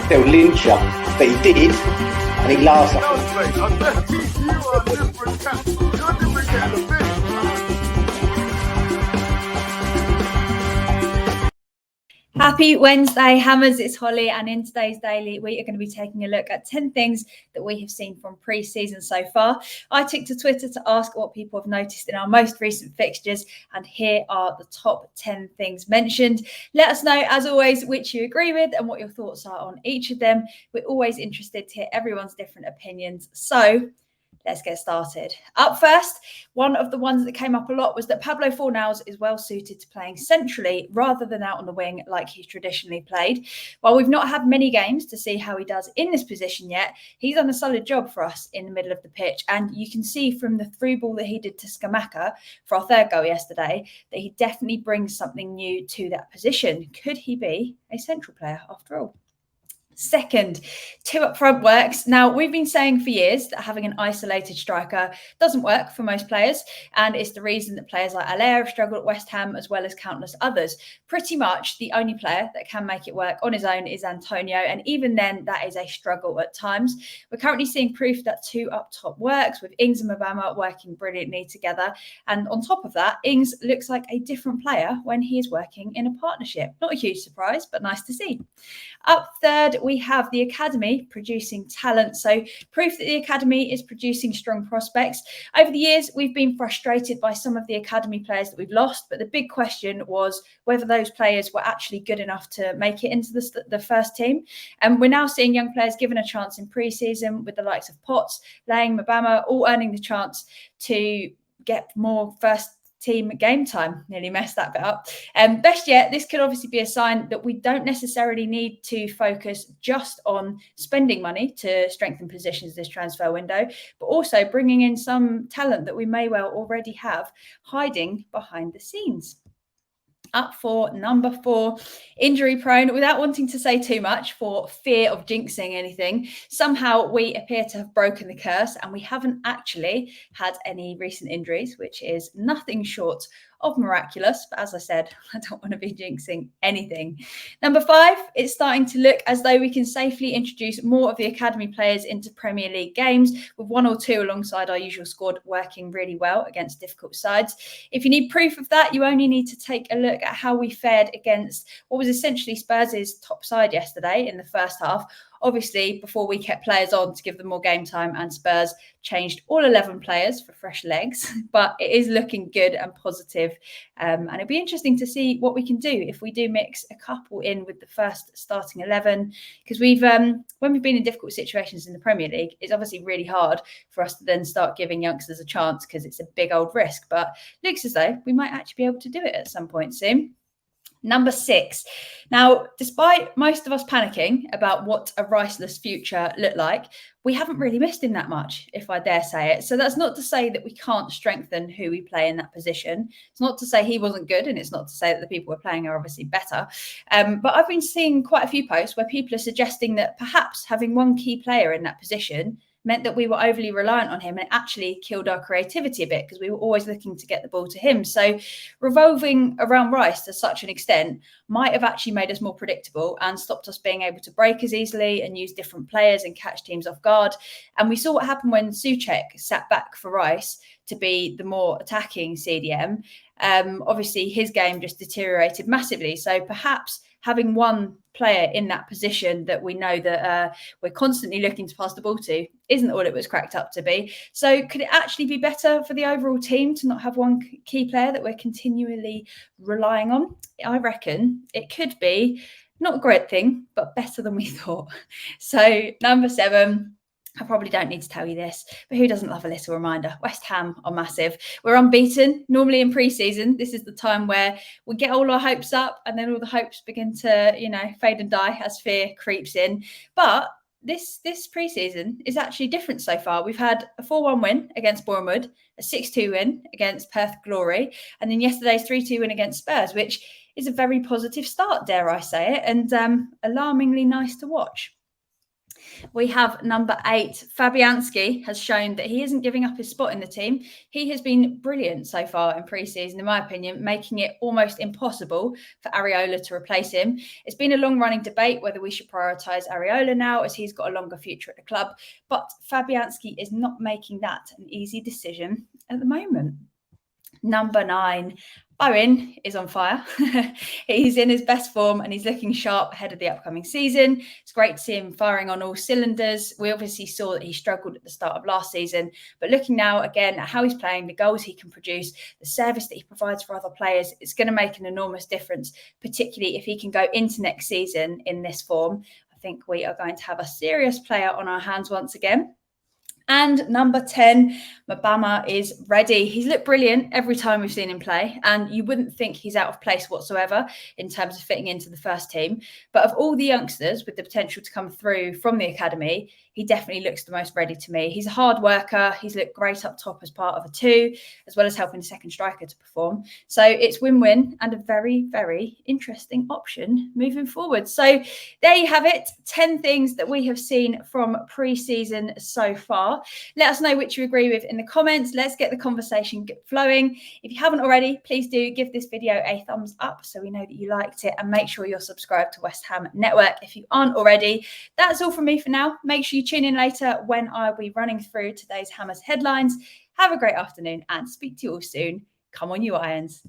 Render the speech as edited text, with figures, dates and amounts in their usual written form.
they'll lynch you, but he did, and he laughs at Happy Wednesday, Hammers. It's Holly, and in today's daily, we are going to be taking a look at 10 things that we have seen from pre-season so far. I took to Twitter to ask what people have noticed in our most recent fixtures, and here are the top 10 things mentioned. Let us know, as always, which you agree with and what your thoughts are on each of them. We're always interested to hear everyone's different opinions. So let's get started. Up first, one of the ones that came up a lot was that Pablo Fornals is well suited to playing centrally rather than out on the wing like he's traditionally played. While we've not had many games to see how he does in this position yet, he's done a solid job for us in the middle of the pitch. And you can see from the through ball that he did to Scamacca for our third goal yesterday that he definitely brings something new to that position. Could he be a central player after all? Second, two up front works. Now, we've been saying for years that having an isolated striker doesn't work for most players, and it's the reason that players like Allaire have struggled at West Ham, as well as countless others. Pretty much the only player that can make it work on his own is Antonio, and even then, that is a struggle at times. We're currently seeing proof that two up top works, with Ings and Mubama working brilliantly together, and on top of that, Ings looks like a different player when he is working in a partnership. Not a huge surprise, but nice to see. Up third, we have the academy producing talent. So proof that the academy is producing strong prospects. Over the years, we've been frustrated by some of the academy players that we've lost, but the big question was whether those players were actually good enough to make it into the first team. And we're now seeing young players given a chance in pre-season with the likes of Potts, Lang, Mubama, all earning the chance to get more first team game time. Nearly messed that bit up. Best yet, this could obviously be a sign that we don't necessarily need to focus just on spending money to strengthen positions this transfer window, but also bringing in some talent that we may well already have hiding behind the scenes. Up for number 4, injury prone. Without wanting to say too much for fear of jinxing anything, somehow we appear to have broken the curse and we haven't actually had any recent injuries, which is nothing short of miraculous. But as I said, I don't want to be jinxing anything. Number 5, it's starting to look as though we can safely introduce more of the academy players into Premier League games, with 1 or 2 alongside our usual squad working really well against difficult sides. If you need proof of that, you only need to take a look at how we fared against what was essentially Spurs' top side yesterday in the first half. Obviously, before we kept players on to give them more game time, and Spurs changed all 11 players for fresh legs, but it is looking good and positive. And it'll be interesting to see what we can do if we do mix a couple in with the first starting 11, because when we've been in difficult situations in the Premier League, it's obviously really hard for us to then start giving youngsters a chance because it's a big old risk. But it looks as though we might actually be able to do it at some point soon. Number 6. Now, despite most of us panicking about what a Riceless future looked like, we haven't really missed him that much, if I dare say it. So that's not to say that we can't strengthen who we play in that position. It's not to say he wasn't good, and it's not to say that the people we're playing are obviously better. But I've been seeing quite a few posts where people are suggesting that perhaps having one key player in that position meant that we were overly reliant on him, and it actually killed our creativity a bit because we were always looking to get the ball to him. So revolving around Rice to such an extent might have actually made us more predictable and stopped us being able to break as easily and use different players and catch teams off guard. And we saw what happened when Souček sat back for Rice to be the more attacking CDM. Obviously, his game just deteriorated massively. So perhaps having one player in that position that we know that we're constantly looking to pass the ball to isn't all it was cracked up to be. So could it actually be better for the overall team to not have one key player that we're continually relying on? I reckon it could be not a great thing, but better than we thought. So number 7, I probably don't need to tell you this, but who doesn't love a little reminder? West Ham are massive. We're unbeaten. Normally in pre-season, this is the time where we get all our hopes up and then all the hopes begin to, fade and die as fear creeps in. But this pre-season is actually different so far. We've had a 4-1 win against Bournemouth, a 6-2 win against Perth Glory, and then yesterday's 3-2 win against Spurs, which is a very positive start, dare I say it, and alarmingly nice to watch. We have number 8. Fabianski has shown that he isn't giving up his spot in the team. He has been brilliant so far in pre-season, in my opinion, making it almost impossible for Areola to replace him. It's been a long-running debate whether we should prioritise Areola now, as he's got a longer future at the club. But Fabianski is not making that an easy decision at the moment. Number 9. Bowen is on fire. He's in his best form and he's looking sharp ahead of the upcoming season. It's great to see him firing on all cylinders. We obviously saw that he struggled at the start of last season, but looking now again at how he's playing, the goals he can produce, the service that he provides for other players, it's going to make an enormous difference, particularly if he can go into next season in this form. I think we are going to have a serious player on our hands once again. And number 10, Mubama is ready. He's looked brilliant every time we've seen him play, and you wouldn't think he's out of place whatsoever in terms of fitting into the first team. But of all the youngsters with the potential to come through from the academy, he definitely looks the most ready to me. He's a hard worker. He's looked great up top as part of a 2, as well as helping the second striker to perform. So it's win-win and a very, very interesting option moving forward. So there you have it. 10 things that we have seen from pre-season so far. Let us know which you agree with in the comments. Let's get the conversation flowing. If you haven't already, please do give this video a thumbs up so we know that you liked it, and make sure you're subscribed to West Ham Network if you aren't already. That's all from me for now. Make sure you tune in later when I'll be running through today's Hammers headlines. Have a great afternoon and speak to you all soon. Come on, you Irons.